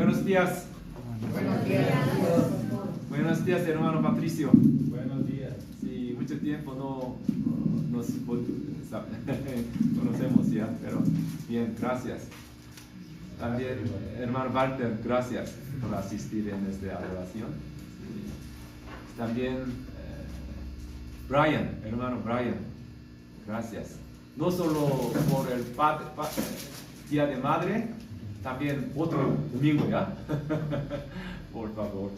Buenos días. Buenos días. Buenos días, hermano Patricio. Buenos días. Sí, mucho tiempo no nos conocemos ya, pero bien, gracias. También, hermano Walter, gracias por asistir en esta adoración. También, Brian, hermano Brian, gracias. No solo por el Día de Madre, también otro domingo, ¿ya? Por favor.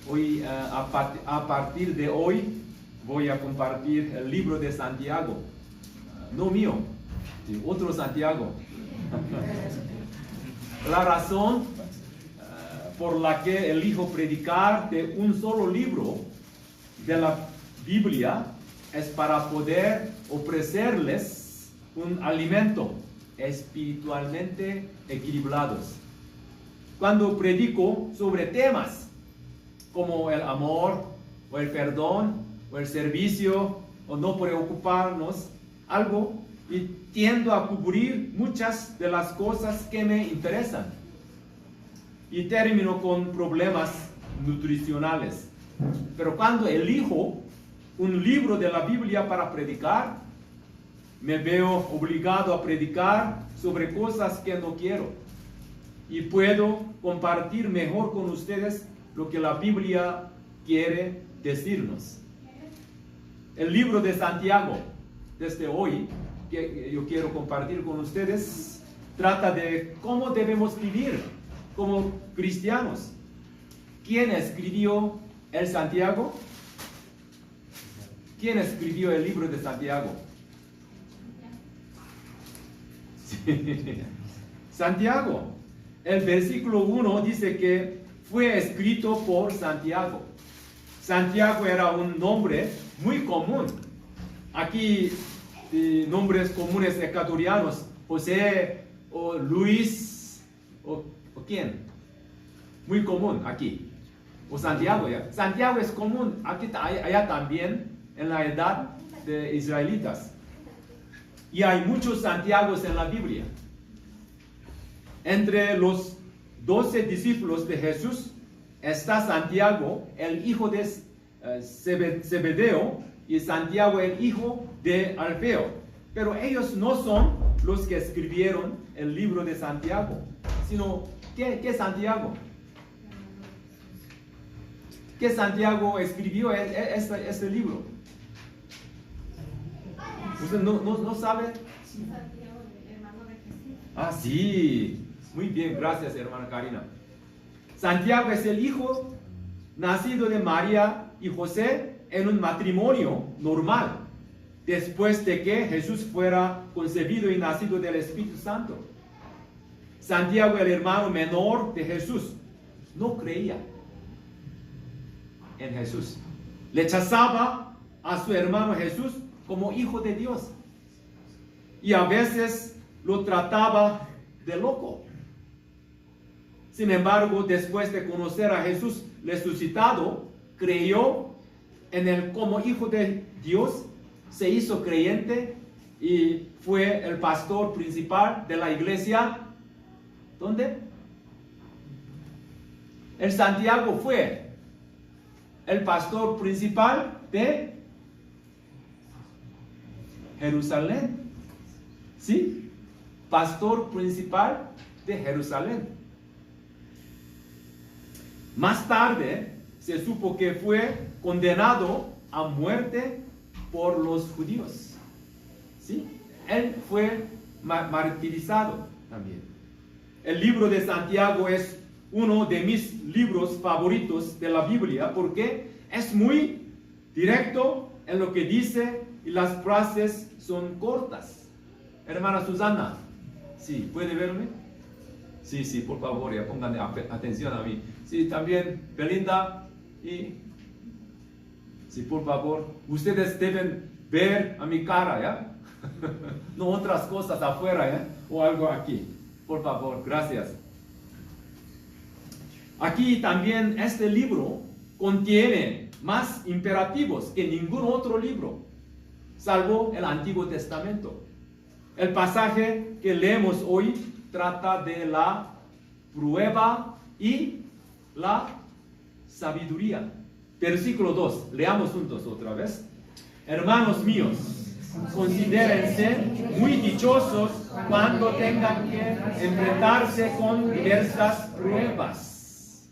Hoy, a partir de hoy, voy a compartir el libro de Santiago. No mío, sí, otro Santiago. La razón por la que elijo predicar de un solo libro de la Biblia es para poder ofrecerles un alimento espiritualmente equilibrados. Cuando predico sobre temas como el amor, o el perdón, o el servicio, o no preocuparnos, algo, y tiendo a cubrir muchas de las cosas que me interesan. Y termino con problemas nutricionales. Pero cuando elijo un libro de la Biblia para predicar, me veo obligado a predicar sobre cosas que no quiero. Y puedo compartir mejor con ustedes lo que la Biblia quiere decirnos. El libro de Santiago, desde hoy, que yo quiero compartir con ustedes, trata de cómo debemos vivir como cristianos. ¿Quién escribió el Santiago? ¿Quién escribió el libro de Santiago? Sí. Santiago. El versículo 1 dice que fue escrito por Santiago. Santiago era un nombre muy común. Aquí nombres comunes ecuatorianos, José o Luis o quién. Muy común aquí. O Santiago ya. Santiago es común aquí, allá también en la edad de israelitas. Y hay muchos Santiagos en la Biblia. Entre los 12 discípulos de Jesús está Santiago, el hijo de Zebedeo, y Santiago, el hijo de Alfeo. Pero ellos no son los que escribieron el libro de Santiago, sino ¿qué Santiago? ¿Qué Santiago escribió este libro? ¿Usted no sabe? Santiago, el hermano de Jesús. Ah, sí. Muy bien, gracias, hermana Karina. Santiago es el hijo nacido de María y José en un matrimonio normal, después de que Jesús fuera concebido y nacido del Espíritu Santo. Santiago, el hermano menor de Jesús, no creía en Jesús. Rechazaba a su hermano Jesús como hijo de Dios. Y a veces lo trataba de loco. Sin embargo, después de conocer a Jesús resucitado, creyó en él como hijo de Dios, se hizo creyente y fue el pastor principal de la iglesia. ¿Dónde? El Santiago fue el pastor principal de Jerusalén. ¿Sí? Pastor principal de Jerusalén. Más tarde se supo que fue condenado a muerte por los judíos. ¿Sí? Él fue martirizado también. El libro de Santiago es uno de mis libros favoritos de la Biblia porque es muy directo en lo que dice y las frases son cortas. Hermana Susana, ¿sí? ¿Puede verme? Sí, por favor, ya pongan atención a mí. Sí, también Belinda y... Sí, por favor, ustedes deben ver a mi cara, ¿ya? No otras cosas afuera, ¿ya? O algo aquí. Por favor, gracias. Aquí también este libro contiene más imperativos que ningún otro libro, salvo el Antiguo Testamento. El pasaje que leemos hoy trata de la prueba y la sabiduría. Versículo 2, leamos juntos otra vez. Hermanos míos, considérense muy dichosos cuando tengan que enfrentarse con diversas pruebas.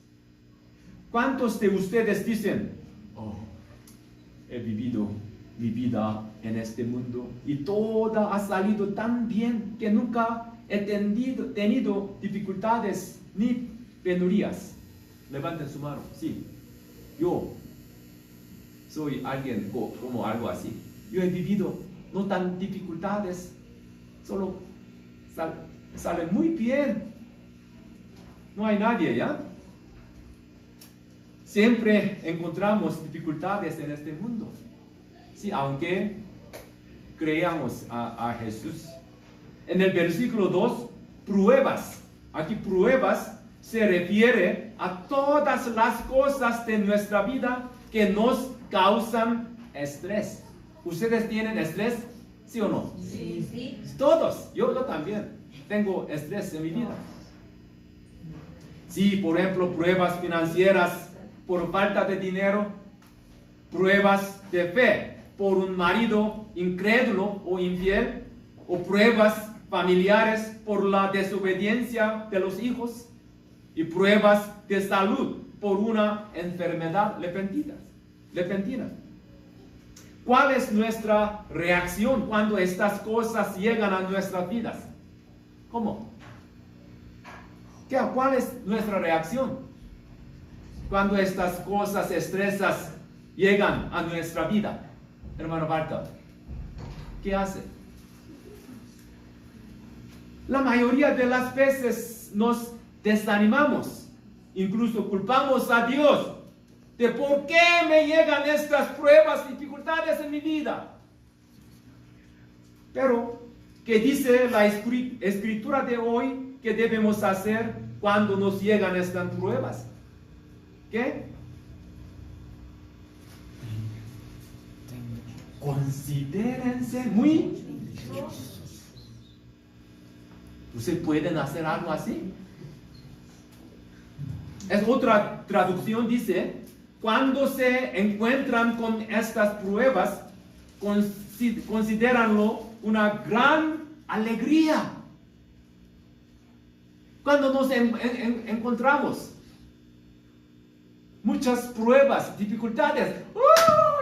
¿Cuántos de ustedes dicen, oh, he vivido mi vida en este mundo y toda ha salido tan bien que nunca he tenido dificultades ni penurias? Levanten su mano. Sí, yo soy alguien como algo así. Yo he vivido no tan dificultades, solo sale muy bien. No hay nadie, ¿ya? Siempre encontramos dificultades en este mundo. Sí, aunque creamos a Jesús. En el versículo 2, pruebas. Aquí pruebas se refiere a todas las cosas de nuestra vida que nos causan estrés. ¿Ustedes tienen estrés? ¿Sí o no? Sí, sí. Todos. Yo también tengo estrés en mi vida. Sí, por ejemplo, pruebas financieras por falta de dinero, pruebas de fe por un marido incrédulo o infiel, o pruebas familiares por la desobediencia de los hijos, y pruebas de salud por una enfermedad repentina. ¿Cuál es nuestra reacción cuando estas cosas llegan a nuestras vidas? ¿Cómo? ¿Cuál es nuestra reacción cuando estas cosas estresas llegan a nuestra vida? Hermano Barta, ¿qué hace? La mayoría de las veces nos desanimamos, incluso culpamos a Dios de por qué me llegan estas pruebas, dificultades en mi vida. Pero, ¿qué dice la escritura de hoy que debemos hacer cuando nos llegan estas pruebas? ¿Qué? Considérense muy dichosos. ¿Ustedes pueden hacer algo así? Es otra traducción, dice, cuando se encuentran con estas pruebas, considéranlo una gran alegría. Cuando nos encontramos muchas pruebas, dificultades,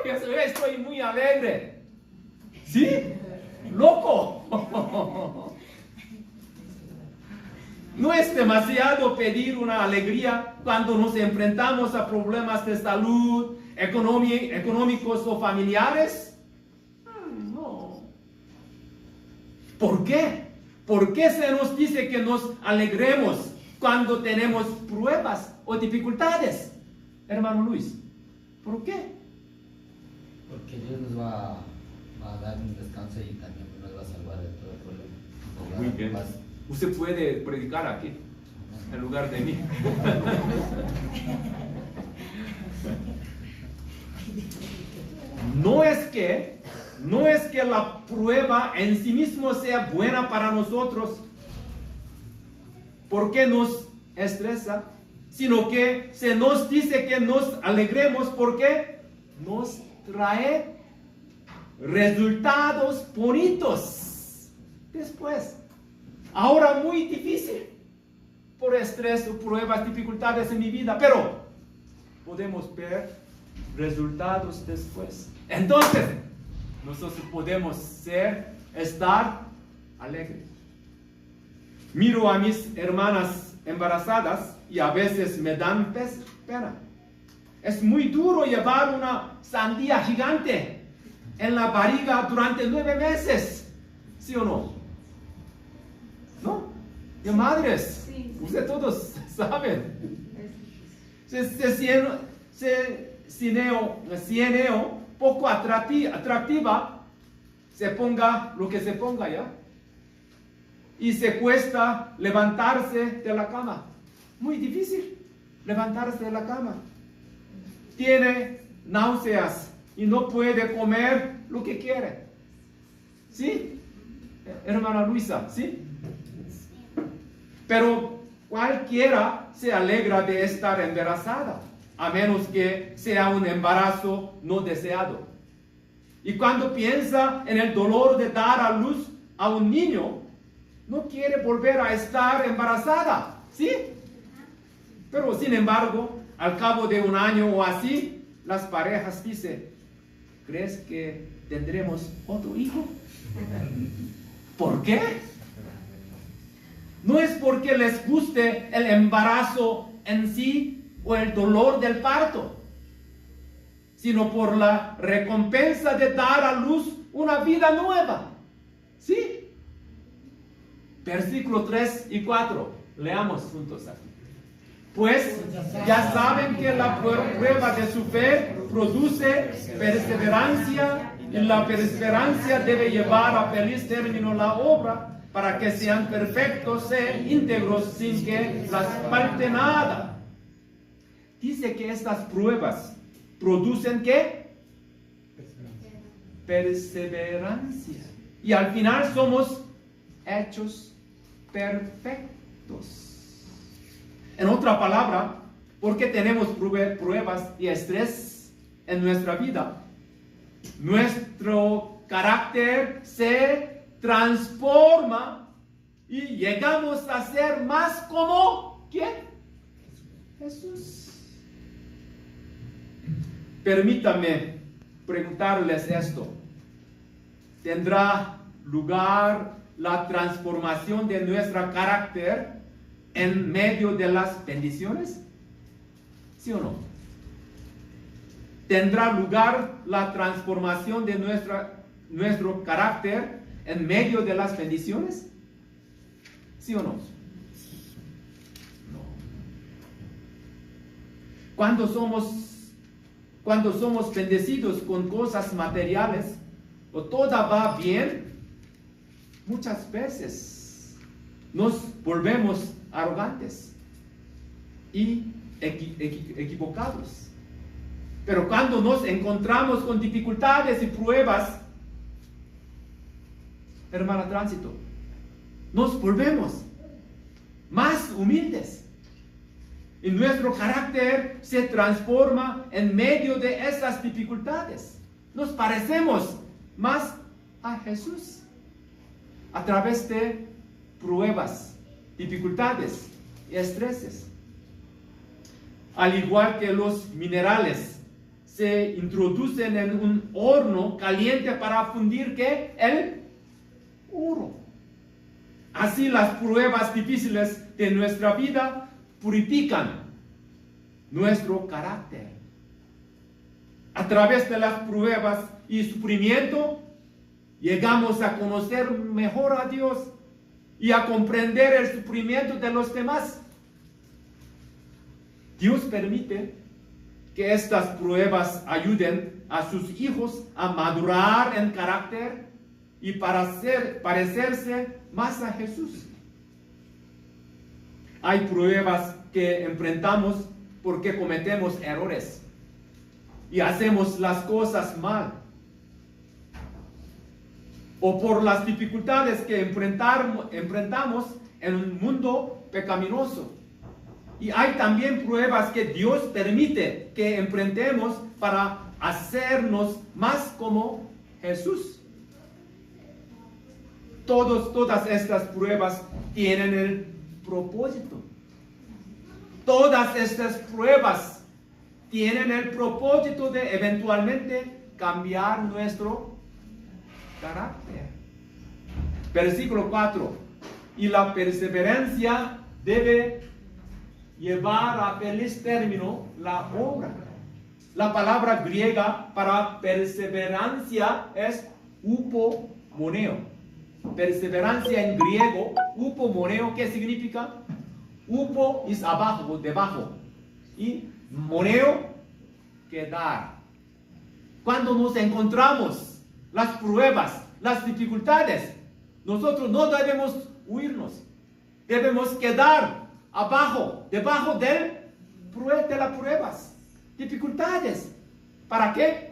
yo estoy muy alegre. ¿Sí? ¡Loco! No es demasiado pedir una alegría cuando nos enfrentamos a problemas de salud, económicos o familiares. No. ¿Por qué? ¿Por qué se nos dice que nos alegremos cuando tenemos pruebas o dificultades? Hermano Luis, ¿por qué? Porque Dios nos va a dar un descanso y también nos va a salvar de todo el problema. Muy bien. Usted puede predicar aquí, en lugar de mí. No es que la prueba en sí mismo sea buena para nosotros, porque nos estresa, sino que se nos dice que nos alegremos porque nos trae resultados bonitos después. Ahora muy difícil por estrés o pruebas, dificultades en mi vida, pero podemos ver resultados después. Entonces, nosotros podemos estar alegres. Miro a mis hermanas embarazadas y a veces me dan pena. Es muy duro llevar una sandía gigante en la barriga durante 9 meses. ¿Sí o no? ¿No? De madres. Sí. Ustedes todos saben. Cieneo poco atractiva, se ponga lo que se ponga, ¿ya? Y se cuesta levantarse de la cama. Muy difícil levantarse de la cama. Tiene náuseas y no puede comer lo que quiere. ¿Sí? hermana Luisa, ¿sí? Pero cualquiera se alegra de estar embarazada, a menos que sea un embarazo no deseado. Y cuando piensa en el dolor de dar a luz a un niño, no quiere volver a estar embarazada, ¿sí? Pero sin embargo, al cabo de un año o así, las parejas dicen, ¿crees que tendremos otro hijo? ¿Por qué? No es porque les guste el embarazo en sí o el dolor del parto, sino por la recompensa de dar a luz una vida nueva. ¿Sí? Versículo 3 y 4. Leamos juntos aquí. Pues ya saben que la prueba de su fe produce perseverancia, y la perseverancia debe llevar a feliz término la obra, para que sean perfectos e íntegros sin que les falte nada. Dice que estas pruebas producen ¿qué? Perseverancia. Y al final somos hechos perfectos. En otra palabra, porque tenemos pruebas y estrés en nuestra vida, nuestro carácter se transforma y llegamos a ser más como ¿quién? Jesús. Permítame preguntarles esto. ¿Tendrá lugar la transformación de nuestro carácter en medio de las bendiciones? ¿Sí o no? ¿Tendrá lugar la transformación de nuestro carácter en medio de las bendiciones? ¿Sí o no? No. Cuando somos bendecidos con cosas materiales o todo va bien, muchas veces nos volvemos arrogantes y equivocados. Pero cuando nos encontramos con dificultades y pruebas, hermana Tránsito, nos volvemos más humildes. Y nuestro carácter se transforma en medio de esas dificultades. Nos parecemos más a Jesús a través de pruebas, dificultades y estreses. Al igual que los minerales se introducen en un horno caliente para fundir ¿qué? El oro. Así las pruebas difíciles de nuestra vida purifican nuestro carácter. A través de las pruebas y sufrimiento, llegamos a conocer mejor a Dios y a comprender el sufrimiento de los demás. Dios permite que estas pruebas ayuden a sus hijos a madurar en carácter y para parecerse más a Jesús. Hay pruebas que enfrentamos porque cometemos errores y hacemos las cosas mal, o por las dificultades que enfrentamos en un mundo pecaminoso. Y hay también pruebas que Dios permite que enfrentemos para hacernos más como Jesús. Todas estas pruebas tienen el propósito. Todas estas pruebas tienen el propósito de eventualmente cambiar nuestro carácter. Versículo 4. Y la perseverancia debe llevar a feliz término la obra. La palabra griega para perseverancia es upomoneo. Perseverancia en griego, upomoneo, ¿qué significa? Upo es abajo, debajo. Y moneo, quedar. Cuando nos encontramos las pruebas, las dificultades, nosotros no debemos huirnos. Debemos quedar abajo, debajo de las pruebas, dificultades. ¿Para qué?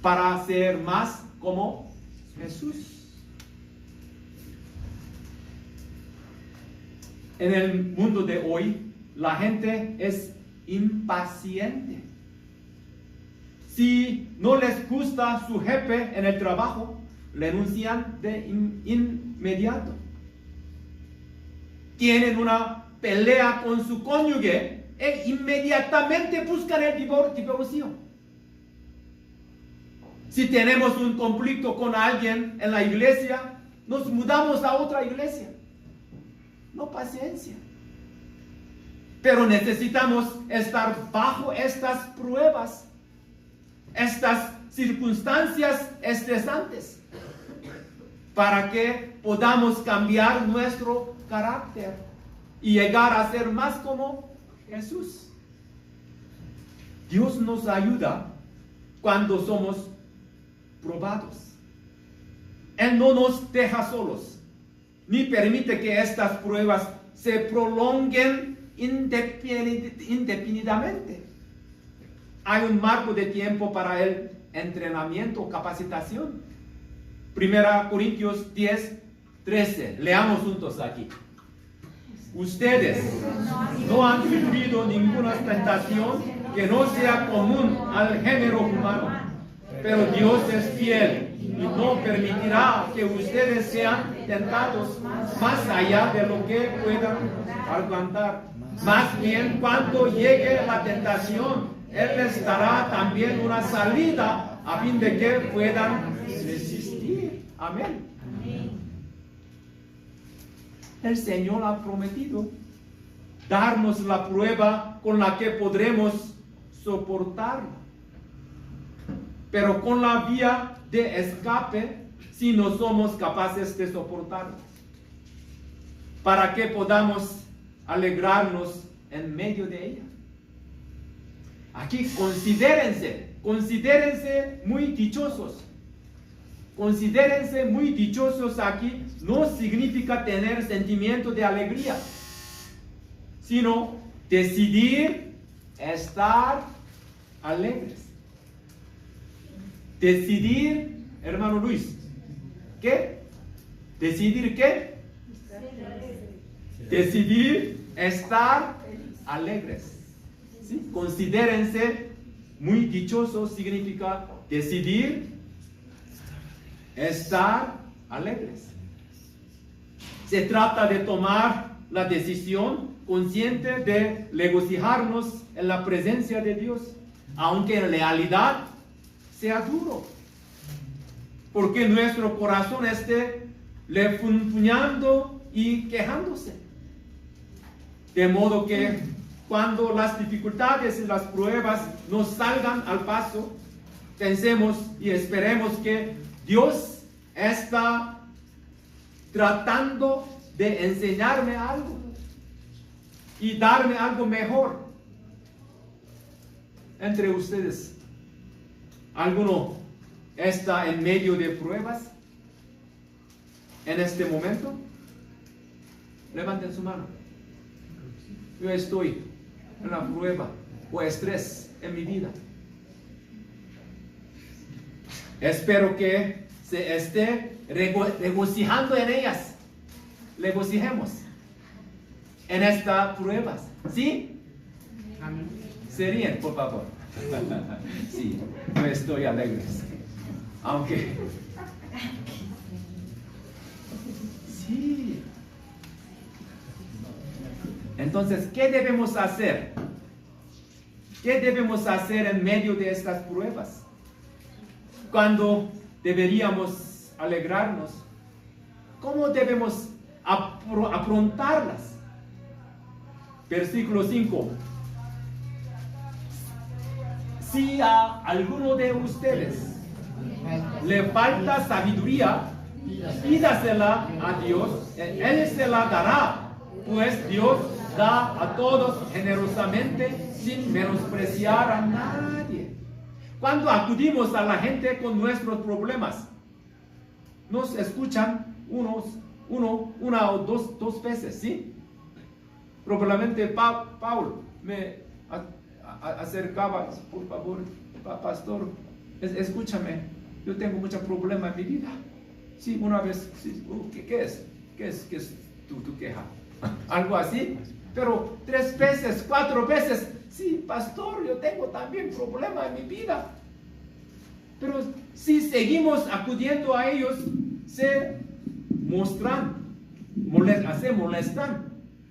para ser más como Jesús. En el mundo de hoy, la gente es impaciente. Si no les gusta su jefe en el trabajo, renuncian de inmediato. Tienen una pelea con su cónyuge e inmediatamente buscan el divorcio. Si tenemos un conflicto con alguien en la iglesia, nos mudamos a otra iglesia. No paciencia. Pero necesitamos estar bajo estas pruebas, estas circunstancias estresantes, para que podamos cambiar nuestro carácter y llegar a ser más como Jesús. Dios nos ayuda cuando somos probados. Él no nos deja solos, ni permite que estas pruebas se prolonguen indefinidamente. Hay un marco de tiempo para el entrenamiento o capacitación. 1 Corintios 10:13. Leamos juntos aquí. Ustedes no han sufrido ninguna tentación que no sea común al género humano, pero Dios es fiel y no permitirá que ustedes sean tentados más allá de lo que puedan aguantar. Más bien, cuando llegue la tentación, Él les dará también una salida a fin de que puedan resistir. Amén. El Señor ha prometido darnos la prueba con la que podremos soportarlo, pero con la vía de escape si no somos capaces de soportarlo, para que podamos alegrarnos en medio de ella. Aquí considérense muy dichosos. Considérense muy dichosos aquí no significa tener sentimiento de alegría, sino decidir estar alegres. Decidir, hermano Luis, ¿qué? ¿Decidir qué? Decidir estar alegres. ¿Sí? Considérense muy dichosos significa decidir estar alegres. Se trata de tomar la decisión consciente de regocijarnos en la presencia de Dios, aunque en realidad sea duro, porque nuestro corazón esté refunfuñando y quejándose. De modo que cuando las dificultades y las pruebas nos salgan al paso, pensemos y esperemos que Dios está tratando de enseñarme algo y darme algo mejor. Entre ustedes, ¿alguno está en medio de pruebas en este momento? Levanten su mano. Yo estoy en una prueba o estrés en mi vida. Espero que se esté regocijando en ellas. Regocijemos en estas pruebas. ¿Sí? Se ríen, por favor. Sí, yo estoy alegre. Aunque... Sí. Entonces, ¿qué debemos hacer? ¿Qué debemos hacer en medio de estas pruebas? Cuando deberíamos alegrarnos, ¿cómo debemos afrontarlas? Versículo 5. Si a alguno de ustedes le falta sabiduría, pídasela a Dios, Él se la dará, pues Dios da a todos generosamente sin menospreciar a nadie. Cuando acudimos a la gente con nuestros problemas, nos escuchan una o dos veces, ¿sí? Probablemente Paul me acercaba, por favor, pastor, Escúchame, yo tengo mucho problema en mi vida. Sí, una vez, sí, ¿qué es? ¿Qué es tu queja? Algo así. Pero 3 veces, 4 veces, sí, pastor, yo tengo también problema en mi vida. Pero si seguimos acudiendo a ellos, se molestan.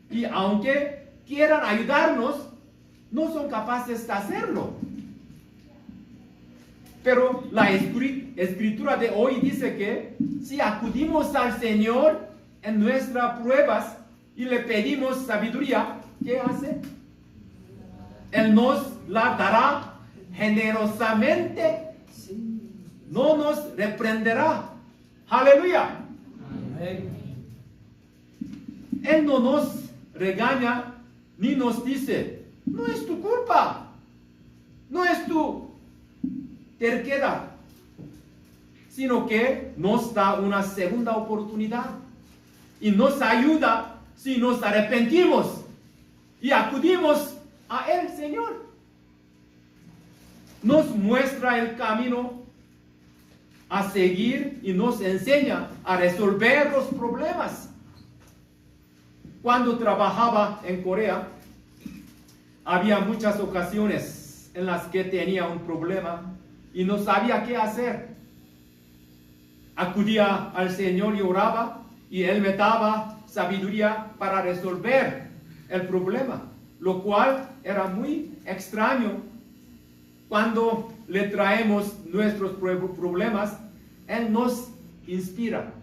Y aunque quieran ayudarnos, no son capaces de hacerlo. Pero la escritura de hoy dice que si acudimos al Señor en nuestras pruebas y le pedimos sabiduría, ¿qué hace? Él nos la dará generosamente. No nos reprenderá. Aleluya. Amén. Él no nos regaña ni nos dice, no es tu culpa, no es tu terquedad, sino que nos da una segunda oportunidad y nos ayuda si nos arrepentimos y acudimos a Él, Señor. Nos muestra el camino a seguir y nos enseña a resolver los problemas. Cuando trabajaba en Corea, había muchas ocasiones en las que tenía un problema y no sabía qué hacer. Acudía al Señor y oraba, y Él me daba sabiduría para resolver el problema, lo cual era muy extraño. Cuando le traemos nuestros problemas, Él nos inspira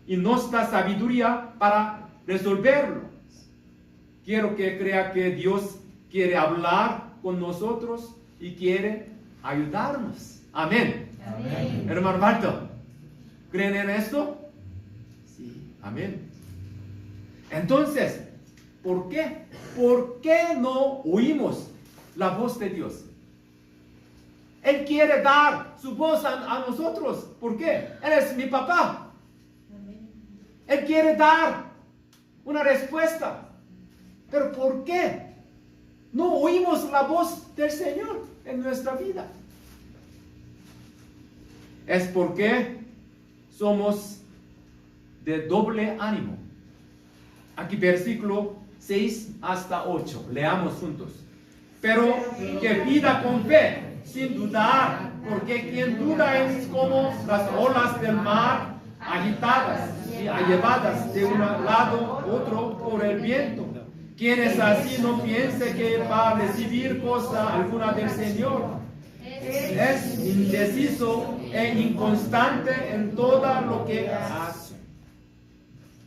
y nos da sabiduría para resolverlo. Quiero que crea que Dios quiere hablar con nosotros y quiere ayudarnos. Amén. Amén. Hermano Marto, ¿creen en esto? Sí, amén. Entonces, ¿por qué? ¿Por qué no oímos la voz de Dios? Él quiere dar su voz a nosotros. ¿Por qué? Él es mi papá. Él quiere dar una respuesta. Pero ¿por qué no oímos la voz del Señor en nuestra vida? Es porque somos de doble ánimo. Aquí versículo 6 hasta 8. Leamos juntos. Pero que pida con fe, sin dudar, porque quien duda es como las olas del mar, agitadas y llevadas de un lado a otro por el viento. Quien es así no piense que va a recibir cosa alguna del Señor. Es indeciso e inconstante en todo lo que hace.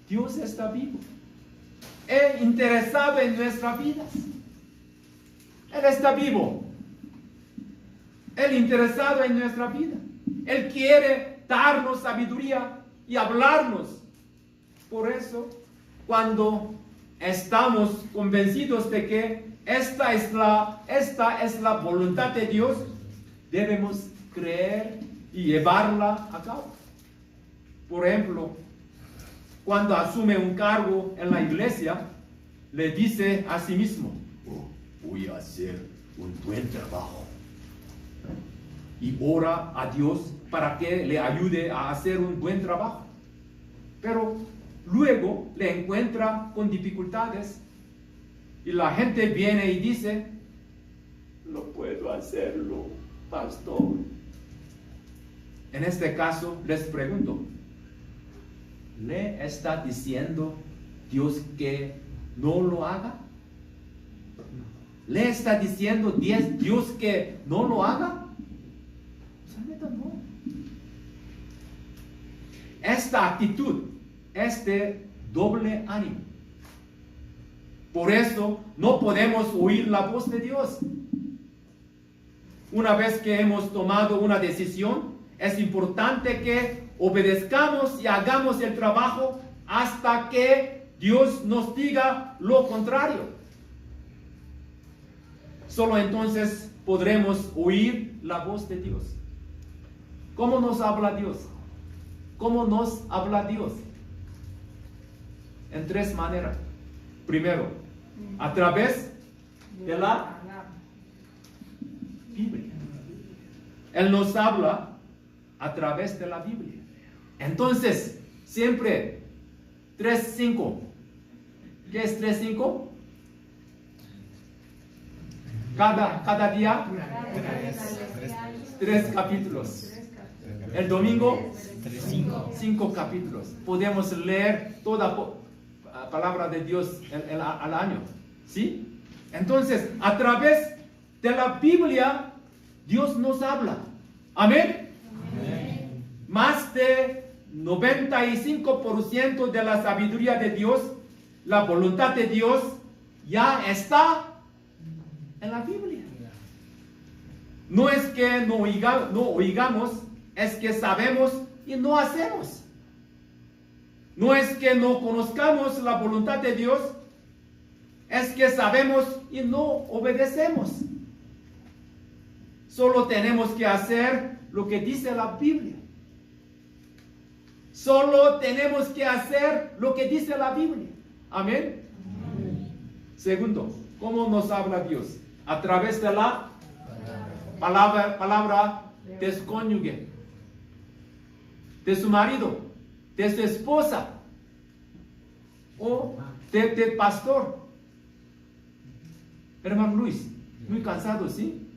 Dios está vivo, Él interesado en nuestras vidas. Él está vivo, Él interesado en nuestra vida. Él quiere darnos sabiduría y hablarnos. Por eso, cuando estamos convencidos de que esta es la voluntad de Dios, debemos creer y llevarla a cabo. Por ejemplo, cuando asume un cargo en la iglesia, le dice a sí mismo, voy a hacer un buen trabajo. Y ora a Dios para que le ayude a hacer un buen trabajo. Pero luego le encuentra con dificultades y la gente viene y dice, no puedo hacerlo, pastor. En este caso les pregunto, ¿le está diciendo Dios que no lo haga? ¿Le está diciendo Dios que no lo haga? No. Esta actitud es de doble ánimo. Por eso no podemos oír la voz de Dios. Una vez que hemos tomado una decisión, es importante que obedezcamos y hagamos el trabajo hasta que Dios nos diga lo contrario. Solo entonces podremos oír la voz de Dios. ¿Cómo nos habla Dios? ¿Cómo nos habla Dios? En 3 maneras. Primero, a través de la Biblia. Él nos habla a través de la Biblia. Entonces, siempre 3:5. ¿Qué es 3:5? Cada día 3 capítulos. El domingo 5 capítulos. Podemos leer toda palabra de Dios al año. ¿Sí? Entonces, a través de la Biblia, Dios nos habla. Amén. Amén. Más de 95% de la sabiduría de Dios, la voluntad de Dios, ya está en la Biblia. No es que no oigamos, es que sabemos y no hacemos. No es que no conozcamos la voluntad de Dios, es que sabemos y no obedecemos. Solo tenemos que hacer lo que dice la Biblia. Solo tenemos que hacer lo que dice la Biblia. Amén. Segundo, ¿cómo nos habla Dios? A través de la palabra de su cónyuge, de su marido, de su esposa o de pastor. Hermano Luis, muy cansado, ¿sí?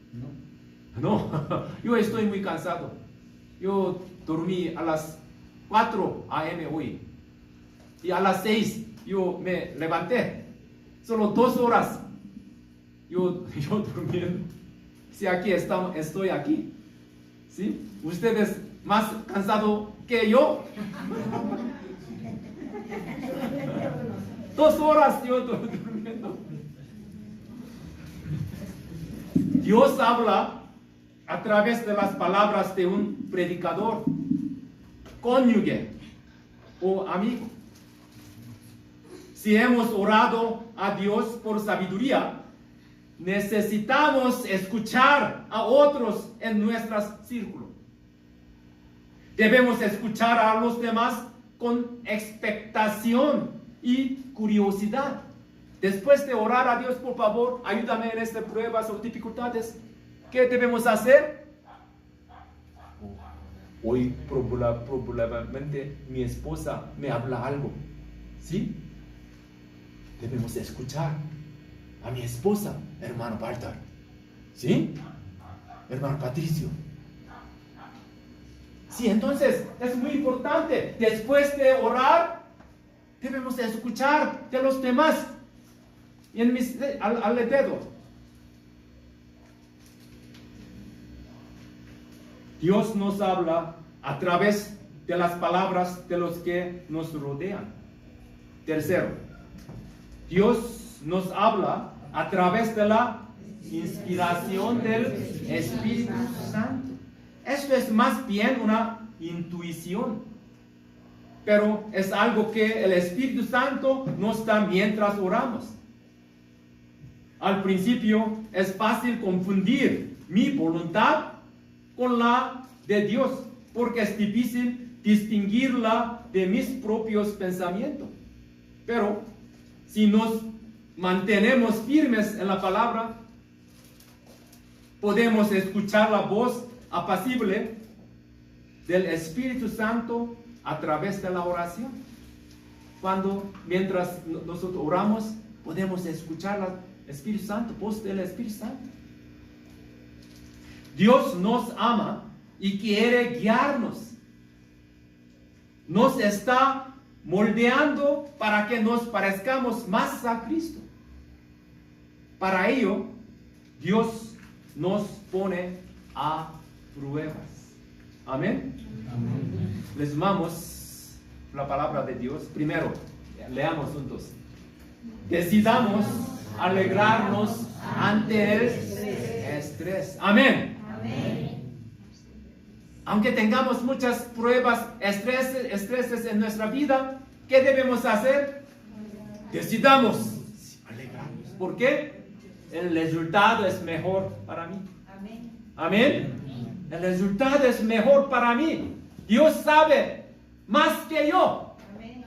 No, yo estoy muy cansado. Yo dormí a las 4 a.m. hoy y a las 6 yo me levanté. Solo 2 horas yo durmiendo. Si aquí estoy aquí, ¿sí? Ustedes más cansados que yo. 2 horas yo durmiendo. Dios habla a través de las palabras de un predicador, cónyuge o amigo. Si hemos orado a Dios por sabiduría, necesitamos escuchar a otros en nuestro círculo. Debemos escuchar a los demás con expectación y curiosidad. Después de orar a Dios, por favor, ayúdame en estas pruebas o dificultades. ¿Qué debemos hacer? Hoy probablemente mi esposa me habla algo. ¿Sí? Debemos escuchar a mi esposa, hermano Baltar. ¿Sí? Hermano Patricio. Sí, entonces es muy importante. Después de orar, debemos escuchar de los demás. Y alrededor. Dios nos habla a través de las palabras de los que nos rodean. Tercero, Dios nos habla a través de la inspiración del Espíritu Santo. Esto es más bien una intuición, pero es algo que el Espíritu Santo nos da mientras oramos. Al principio es fácil confundir mi voluntad con la de Dios, porque es difícil distinguirla de mis propios pensamientos. Pero si nos mantenemos firmes en la palabra, podemos escuchar la voz apacible del Espíritu Santo a través de la oración. Mientras nosotros oramos, podemos escuchar la Espíritu Santo, voz del Espíritu Santo. Dios nos ama y quiere guiarnos. Nos está moldeando para que nos parezcamos más a Cristo. Para ello, Dios nos pone a pruebas. Amén. Amén. Leamos la palabra de Dios. Primero, leamos juntos. Decidamos alegrarnos ante el estrés. Amén. Amén. Aunque tengamos muchas pruebas, estreses en nuestra vida, ¿qué debemos hacer? Decidamos alegrarnos. ¿Por qué? El resultado es mejor para mí. Amén. Amén. El resultado es mejor para mí. Dios sabe más que yo. Amén.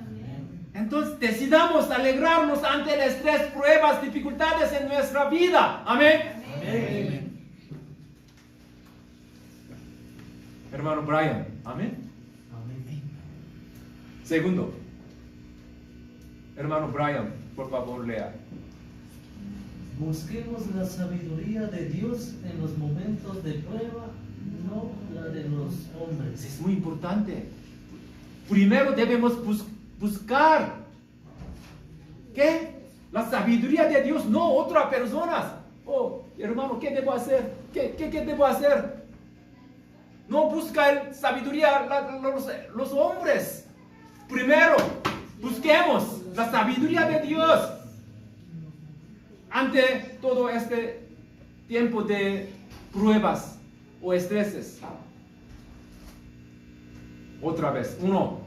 Entonces decidamos alegrarnos ante el estrés, pruebas, dificultades en nuestra vida. Amén. Amén. Hermano Brian, amén. Amén. Segundo, hermano Brian, por favor lea. Busquemos la sabiduría de Dios en los momentos de prueba, no la de los hombres. Es muy importante. Primero debemos buscar, ¿qué? La sabiduría de Dios, no otras personas. Oh, hermano, ¿qué debo hacer? ¿Qué debo hacer? No busca sabiduría los hombres. Primero, busquemos la sabiduría de Dios. Ante todo este tiempo de pruebas o estreses. Otra vez, uno.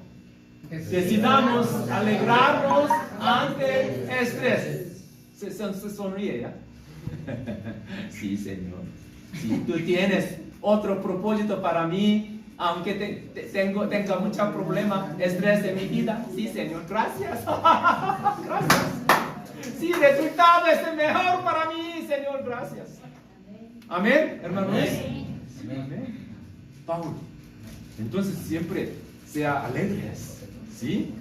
Decidamos alegrarnos ante estrés. Se sonríe, ¿ya? Sí, Señor. Si tú tienes otro propósito para mí, aunque tenga mucho problema, estrés en mi vida, sí, Señor, gracias. Gracias. Sí, el resultado es el mejor para mí, Señor, gracias. Amén, hermanos. Amén. Pablo. Entonces siempre sea alegres, ¿sí?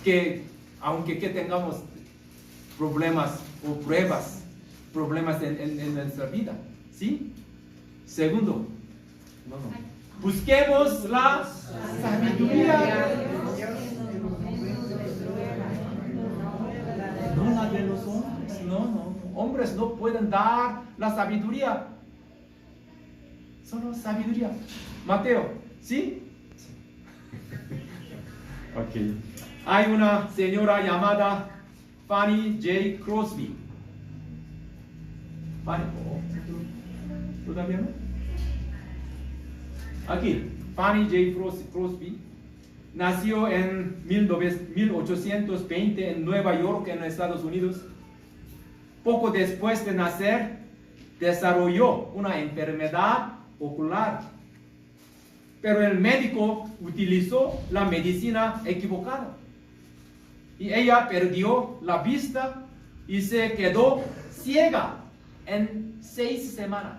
Que aunque tengamos problemas o problemas en nuestra vida, ¿sí? Segundo, busquemos la sabiduría. No la de los hombres, no. Hombres no pueden dar la sabiduría. Solo sabiduría. Mateo, ¿sí? Ok. Hay una señora llamada Fanny J. Crosby. Fanny, ¿todavía no? Aquí, Fanny J. Crosby nació en 1820 en Nueva York, en Estados Unidos. Poco después de nacer, desarrolló una enfermedad ocular. Pero el médico utilizó la medicina equivocada. Y ella perdió la vista y se quedó ciega en 6 semanas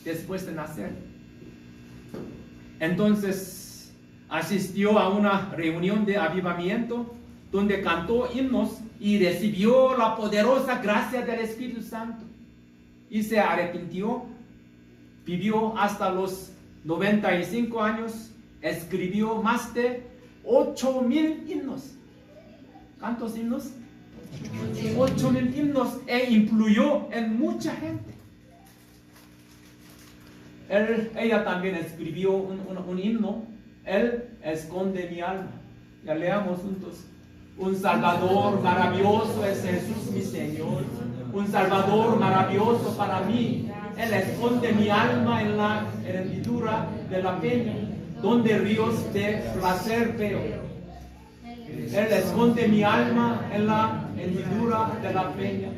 después de nacer. Entonces asistió a una reunión de avivamiento donde cantó himnos y recibió la poderosa gracia del Espíritu Santo. Y se arrepintió, vivió hasta los 95 años, escribió más de 8,000 himnos. ¿Cuántos himnos? 8,000 himnos e influyó en mucha gente. Ella también escribió un himno, Él esconde mi alma. Ya leamos juntos. Un Salvador maravilloso es Jesús mi Señor, un Salvador maravilloso para mí. Él esconde mi alma en la hendidura de la peña, donde ríos de placer veo. Él esconde mi alma en la hendidura de la peña,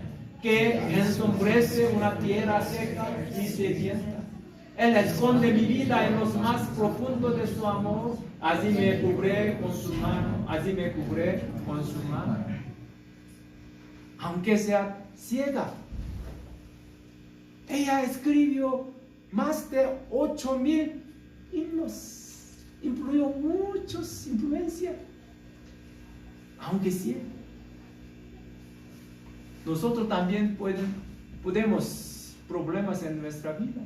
que ensombrece una tierra seca y sedienta. Él esconde mi vida en los más profundos de su amor, así me cubre con su mano, así me cubre con su mano. Aunque sea ciega, ella escribió más de 8,000 himnos, influyó muchos influencias, aunque ciega. Nosotros también podemos problemas en nuestra vida.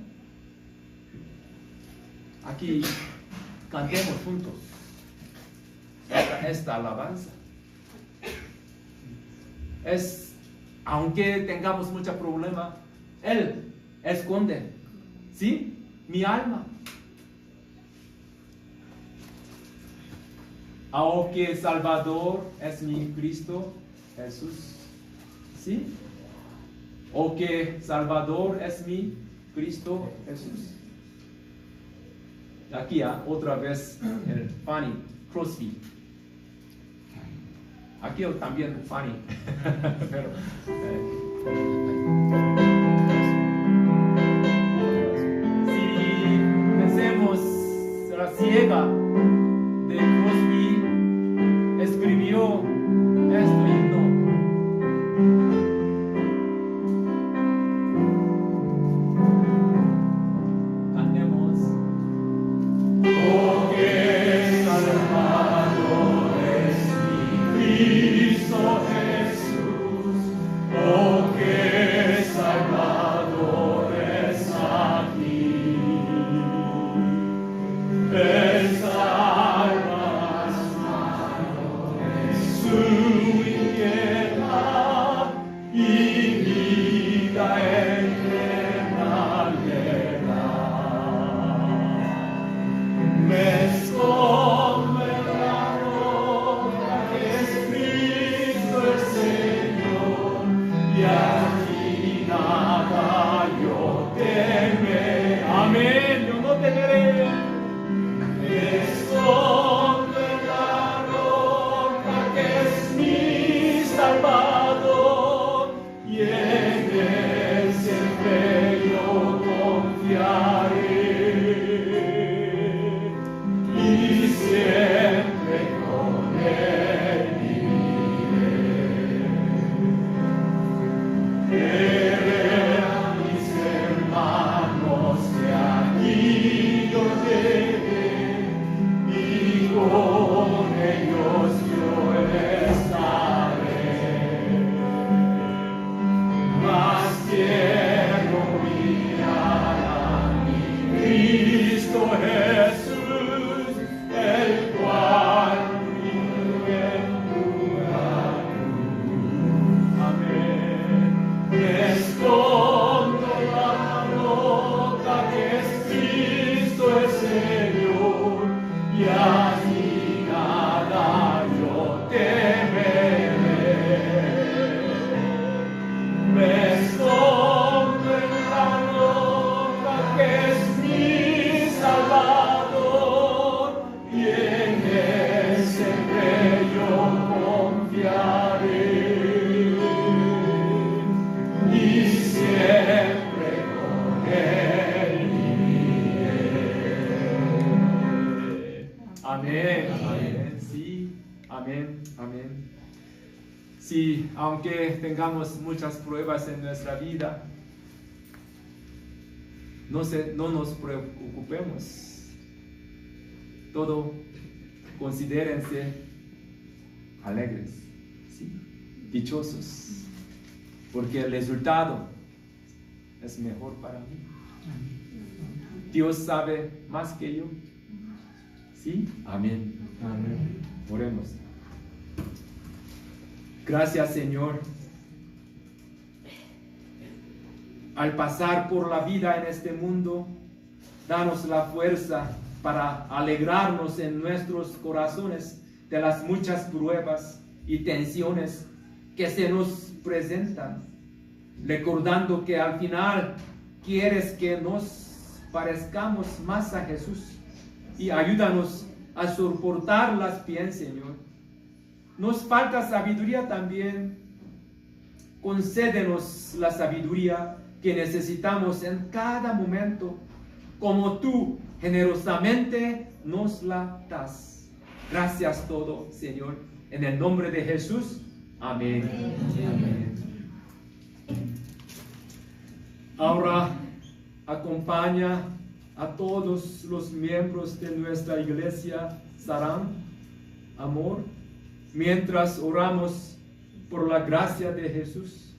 Aquí cantemos juntos esta alabanza. Aunque tengamos mucho problema, Él esconde, ¿sí? Mi alma. Aunque Salvador es mi Cristo Jesús, ¿sí? O que Salvador es mi Cristo Jesús. Aquí otra vez el Fanny Crosby. Aquí también Fanny. Pero, si pensemos la ciega de Crosby escribió este himno. Él salva su inquieta y vida eterna le da. Me esconde en la roca que es Cristo el Señor, y aquí nada yo temeré. Amén, yo no temeré. Me esconde en la roca que es mi Salvador, y en él siempre yo confiaré, y siempre con él viviré. Mis hermanos que aquí yo llegué, y con ellos yo estaré. Mas quiero mirar a mi Cristo Jesús, el cual vive en tu luz. Amén. Me escondo en la roca que es Cristo el Señor, y allí nada yo temeré. Me escondo en la roca que es mi Salvador, y en él siempre yo confiaré, y siempre con él viviré. Amén. Amén. Sí. Amén. Amén. Sí, aunque tengamos muchas pruebas en nuestra vida, no nos preocupemos. Todo considérense alegres, ¿sí? Dichosos, porque el resultado es mejor para mí. Dios sabe más que yo. ¿Sí? Amén. Amén. Oremos. Gracias, Señor. Al pasar por la vida en este mundo, danos la fuerza para alegrarnos en nuestros corazones de las muchas pruebas y tensiones que se nos presentan, recordando que al final quieres que nos parezcamos más a Jesús, y ayúdanos a soportarlas bien, Señor. Nos falta sabiduría también. Concédenos la sabiduría que necesitamos en cada momento, como tú generosamente nos la das. Gracias todo, Señor, en el nombre de Jesús. Amén. Amén. Ahora acompaña a todos los miembros de nuestra iglesia Sarán, Amor, mientras oramos por la gracia de Jesús,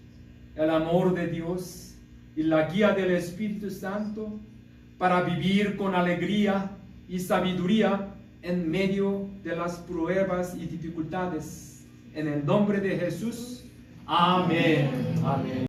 el amor de Dios y la guía del Espíritu Santo para vivir con alegría y sabiduría en medio de las pruebas y dificultades. En el nombre de Jesús. Amén. Amén.